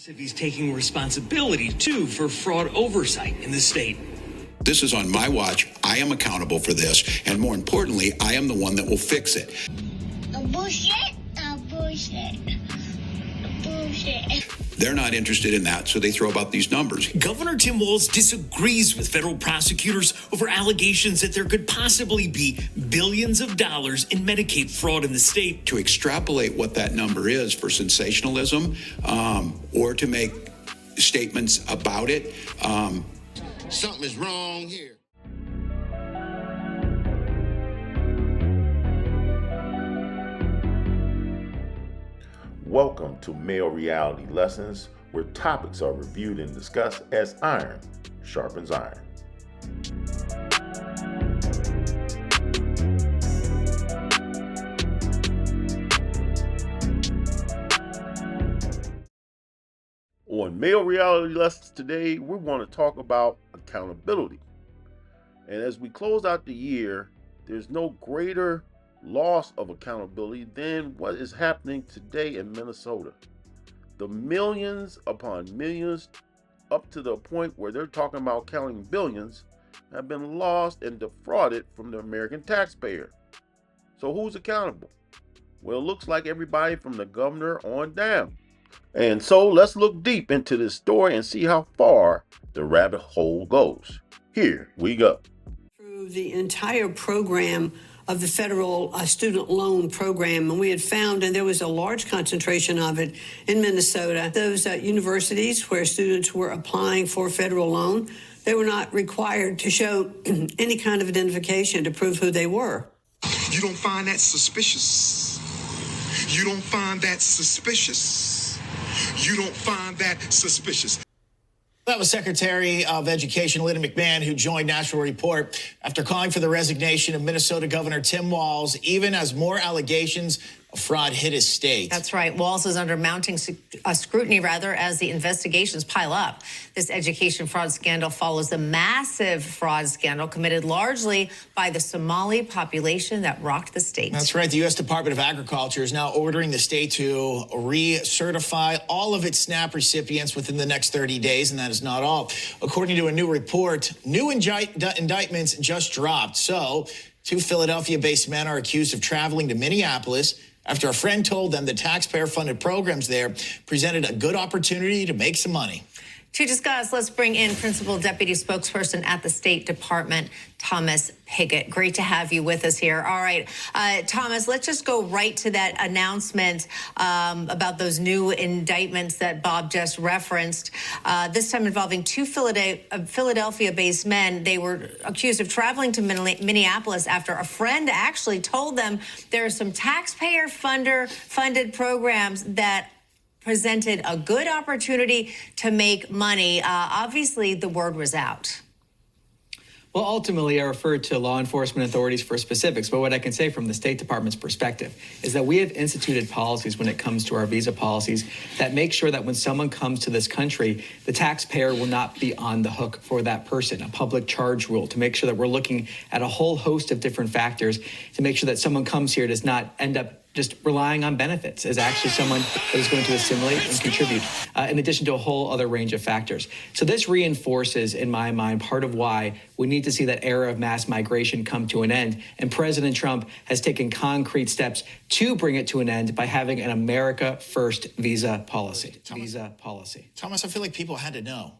If he's taking responsibility, too, for fraud oversight in the state. This is on my watch. I am accountable for this. And more importantly, I am the one that will fix it. Bullshit. They're not interested in that, so they throw about these numbers. Governor Tim Walz disagrees with federal prosecutors over allegations that there could possibly be billions of dollars in Medicaid fraud in the state. To extrapolate what that number is for sensationalism or to make statements about it. Something is wrong here. Welcome to Male Reality Lessons, where topics are reviewed and discussed as iron sharpens iron. On Male Reality Lessons today, we want to talk about accountability. And as we close out the year, there's no greater loss of accountability than what is happening today in Minnesota. The millions upon millions, up to the point where they're talking about counting billions, have been lost and defrauded from the American taxpayer. So who's accountable? Well, it looks like everybody from the governor on down. And so let's look deep into this story and see how far the rabbit hole goes. Here we go. Through the entire program of the federal student loan program, and we had found, and there was a large concentration of it in Minnesota, those universities where students were applying for federal loan, they were not required to show any kind of identification to prove who they were. You don't find that suspicious? You don't find that suspicious? You don't find that suspicious? That was Secretary of Education Linda McMahon, who joined National Report after calling for the resignation of Minnesota Governor Tim Walz, even as more allegations of fraud hit his state. That's right. Walz is under mounting scrutiny, as the investigations pile up. This education fraud scandal follows the massive fraud scandal committed largely by the Somali population that rocked the state. That's right. The U.S. Department of Agriculture is now ordering the state to recertify all of its SNAP recipients within the next 30 days, and that is not all. According to a new report, new indictments just dropped. So, 2 Philadelphia-based men are accused of traveling to Minneapolis after a friend told them the taxpayer-funded programs there presented a good opportunity to make some money. To discuss, let's bring in Principal Deputy Spokesperson at the State Department, Thomas Piggott. Great to have you with us here. All right, Thomas, let's just go right to that announcement about those new indictments that Bob just referenced, this time involving 2 Philadelphia-based men. They were accused of traveling to Minneapolis after a friend actually told them there are some taxpayer-funded programs that presented a good opportunity to make money. Obviously, the word was out. Well, ultimately, I referred to law enforcement authorities for specifics, but what I can say from the State Department's perspective is that we have instituted policies when it comes to our visa policies that make sure that when someone comes to this country, the taxpayer will not be on the hook for that person, a public charge rule to make sure that we're looking at a whole host of different factors to make sure that someone comes here does not end up just relying on benefits as actually someone that is going to assimilate and contribute, in addition to a whole other range of factors. So this reinforces, in my mind, part of why we need to see that era of mass migration come to an end. And President Trump has taken concrete steps to bring it to an end by having an America First visa policy. Thomas, I feel like people had to know.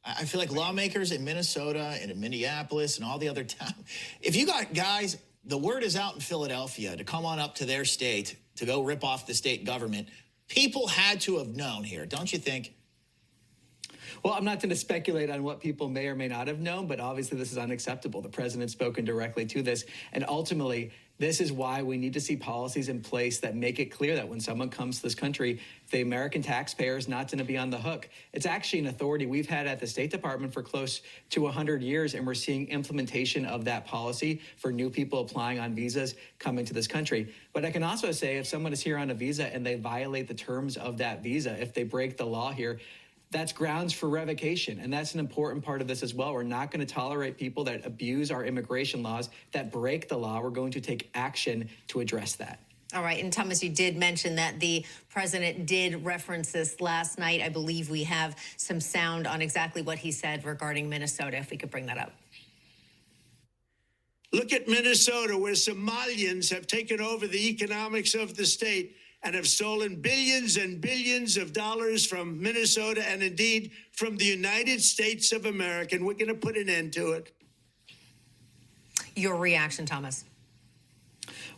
I feel like lawmakers in Minnesota and in Minneapolis and all the other towns, if you got guys, the word is out in Philadelphia to come on up to their state to go rip off the state government. People had to have known here, don't you think? Well, I'm not going to speculate on what people may or may not have known, but obviously this is unacceptable. The president's spoken directly to this, and ultimately, this is why we need to see policies in place that make it clear that when someone comes to this country, the American taxpayer is not going to be on the hook. It's actually an authority we've had at the State Department for close to 100 years, and we're seeing implementation of that policy for new people applying on visas coming to this country. But I can also say if someone is here on a visa and they violate the terms of that visa, if they break the law here, that's grounds for revocation. And that's an important part of this as well. We're not going to tolerate people that abuse our immigration laws, that break the law. We're going to take action to address that. All right. And Thomas, you did mention that the president did reference this last night. I believe we have some sound on exactly what he said regarding Minnesota, if we could bring that up. Look at Minnesota, where Somalians have taken over the economics of the state and have stolen billions and billions of dollars from Minnesota and indeed from the United States of America. And we're going to put an end to it. Your reaction, Thomas?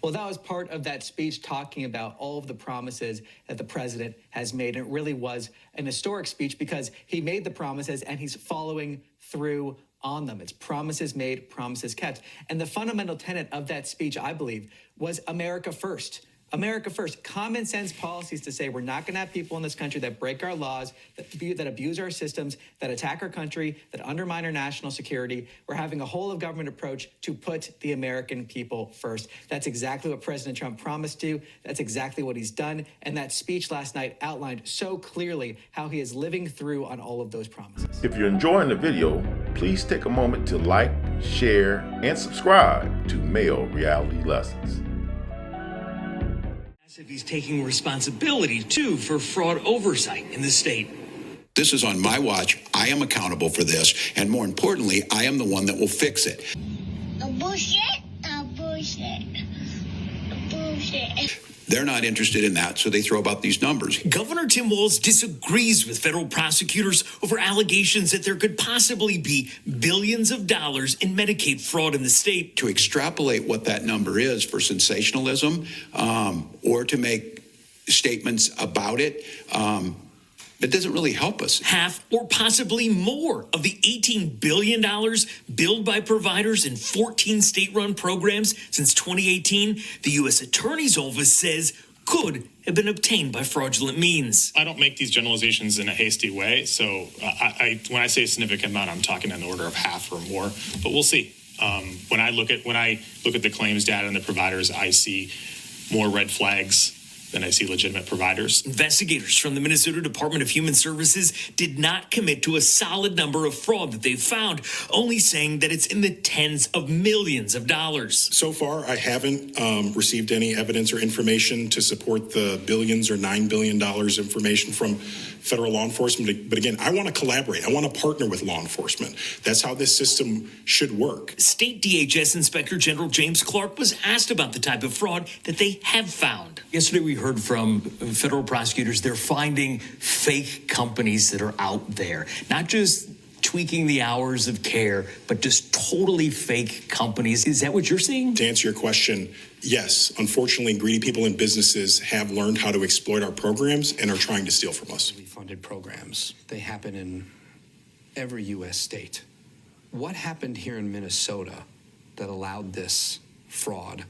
Well, that was part of that speech talking about all of the promises that the president has made. And it really was an historic speech because he made the promises and he's following through on them. It's promises made, promises kept. And the fundamental tenet of that speech, I believe, was America first. America first. Common sense policies to say we're not going to have people in this country that break our laws, that abuse our systems, that attack our country, that undermine our national security. We're having a whole of government approach to put the American people first. That's exactly what President Trump promised to. That's exactly what he's done. And that speech last night outlined so clearly how he is living through on all of those promises. If you're enjoying the video, please take a moment to like, share, and subscribe to Mayo Reality Lessons. If he's taking responsibility, too, for fraud oversight in the state. This is on my watch. I am accountable for this. And more importantly, I am the one that will fix it. Bullshit. Bullshit. Bullshit. They're not interested in that, so they throw about these numbers. Governor Tim Walz disagrees with federal prosecutors over allegations that there could possibly be billions of dollars in Medicaid fraud in the state. To extrapolate what that number is for sensationalism or to make statements about it, it doesn't really help us. Half or possibly more of the $18 billion billed by providers in 14 state-run programs since 2018, the U.S. Attorney's Office says could have been obtained by fraudulent means. I don't make these generalizations in a hasty way, so when I say a significant amount, I'm talking on the order of half or more, but we'll see. When I look at the claims data and the providers, I see more red flags than I see legitimate providers. Investigators from the Minnesota Department of Human Services did not commit to a solid number of fraud that they've found, only saying that it's in the tens of millions of dollars. So far, I haven't received any evidence or information to support the billions or $9 billion information from federal law enforcement. But again, I want to collaborate. I want to partner with law enforcement. That's how this system should work. State DHS Inspector General James Clark was asked about the type of fraud that they have found. Yesterday, we heard from federal prosecutors. They're finding fake companies that are out there, not just tweaking the hours of care, but just totally fake companies. Is that what you're seeing? To answer your question, yes. Unfortunately, greedy people and businesses have learned how to exploit our programs and are trying to steal from us. Funded programs. They happen in every U.S. state. What happened here in Minnesota that allowed this fraud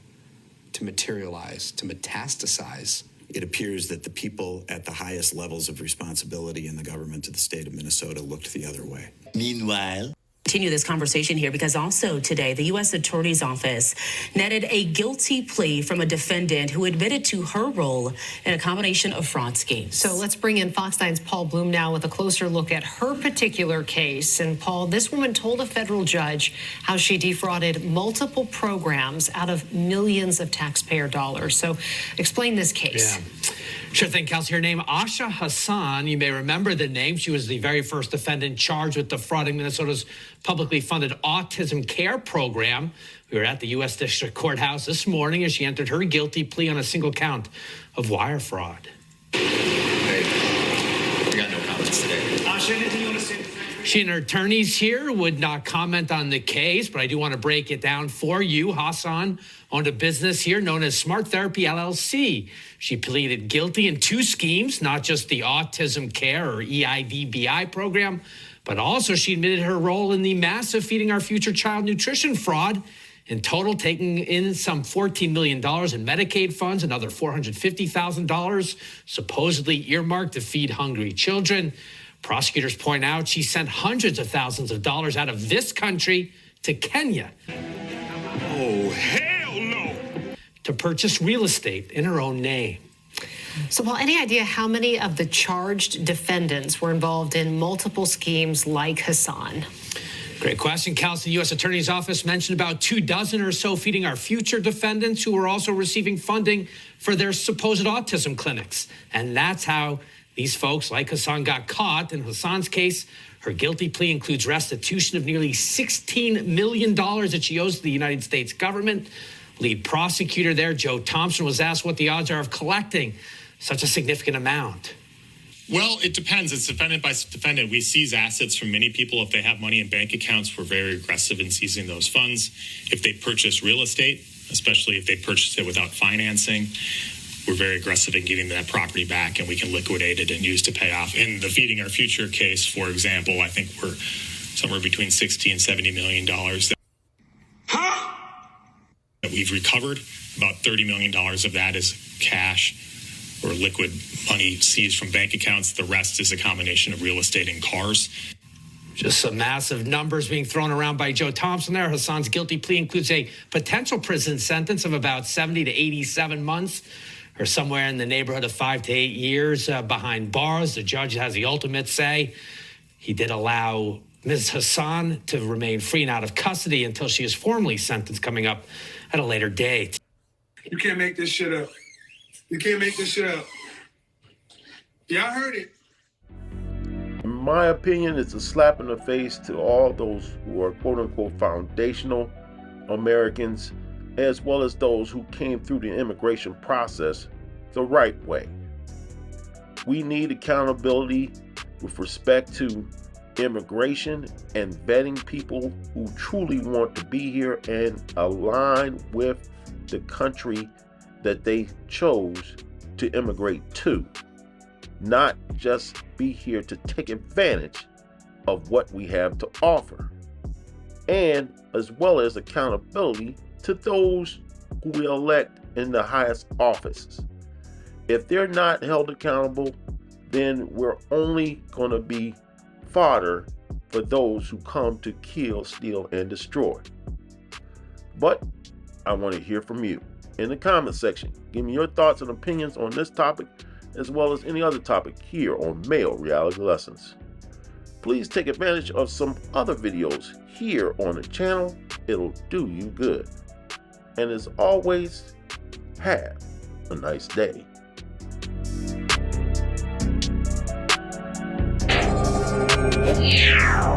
to materialize, to metastasize? It appears that the people at the highest levels of responsibility in the government of the state of Minnesota looked the other way. Meanwhile, continue this conversation here because also today the U.S. Attorney's Office netted a guilty plea from a defendant who admitted to her role in a combination of fraud schemes. So let's bring in Fox 9's Paul Bloom now with a closer look at her particular case. And Paul, this woman told a federal judge how she defrauded multiple programs out of millions of taxpayer dollars. So explain this case. Yeah. Sure thing, Kelsey. Her name, Asha Hassan. You may remember the name. She was the very first defendant charged with defrauding Minnesota's publicly funded autism care program. We were at the U.S. District Courthouse this morning as she entered her guilty plea on a single count of wire fraud. Hey, we got no comments today. Asha, anything you want to say? She and her attorneys here would not comment on the case, but I do want to break it down for you. Hassan owned a business here known as Smart Therapy LLC. She pleaded guilty in 2 schemes, not just the autism care or EIDBI program, but also she admitted her role in the massive Feeding Our Future child nutrition fraud, in total taking in some $14 million in Medicaid funds, another $450,000 supposedly earmarked to feed hungry children. Prosecutors point out she sent hundreds of thousands of dollars out of this country to Kenya. Oh, hell no! To purchase real estate in her own name. So, Paul, any idea how many of the charged defendants were involved in multiple schemes like Hassan? Great question. Kelsey, U.S. Attorney's Office mentioned about 24 or so Feeding Our Future defendants who are also receiving funding for their supposed autism clinics. And that's how these folks like Hassan got caught. In Hassan's case, her guilty plea includes restitution of nearly $16 million that she owes to the United States government. Lead prosecutor there, Joe Thompson, was asked what the odds are of collecting such a significant amount. Well, it depends. It's defendant by defendant. We seize assets from many people. If they have money in bank accounts, we're very aggressive in seizing those funds. If they purchase real estate, especially if they purchase it without financing, we're very aggressive in getting that property back, and we can liquidate it and use to pay off. In the Feeding Our Future case, for example, I think we're somewhere between $60 and $70 million that we've recovered. About $30 million of that is cash or liquid money seized from bank accounts. The rest is a combination of real estate and cars. Just some massive numbers being thrown around by Joe Thompson there. Hassan's guilty plea includes a potential prison sentence of about 70 to 87 months, or somewhere in the neighborhood of 5 to 8 years behind bars. The judge has the ultimate say. He did allow Ms. Hassan to remain free and out of custody until she is formally sentenced coming up at a later date. You can't make this shit up. You can't make this shit up. Yeah, I heard it. In my opinion, it's a slap in the face to all those who are quote-unquote foundational Americans, as well as those who came through the immigration process the right way. We need accountability with respect to immigration and vetting people who truly want to be here and align with the country that they chose to immigrate to, not just be here to take advantage of what we have to offer, and as well as accountability to those who we elect in the highest offices. If they're not held accountable, then we're only going to be fodder for those who come to kill, steal, and destroy. But I want to hear from you in the comment section. Give me your thoughts and opinions on this topic, as well as any other topic here on Male Reality Lessons. Please take advantage of some other videos here on the channel. It'll do you good. And as always, have a nice day. Yeah.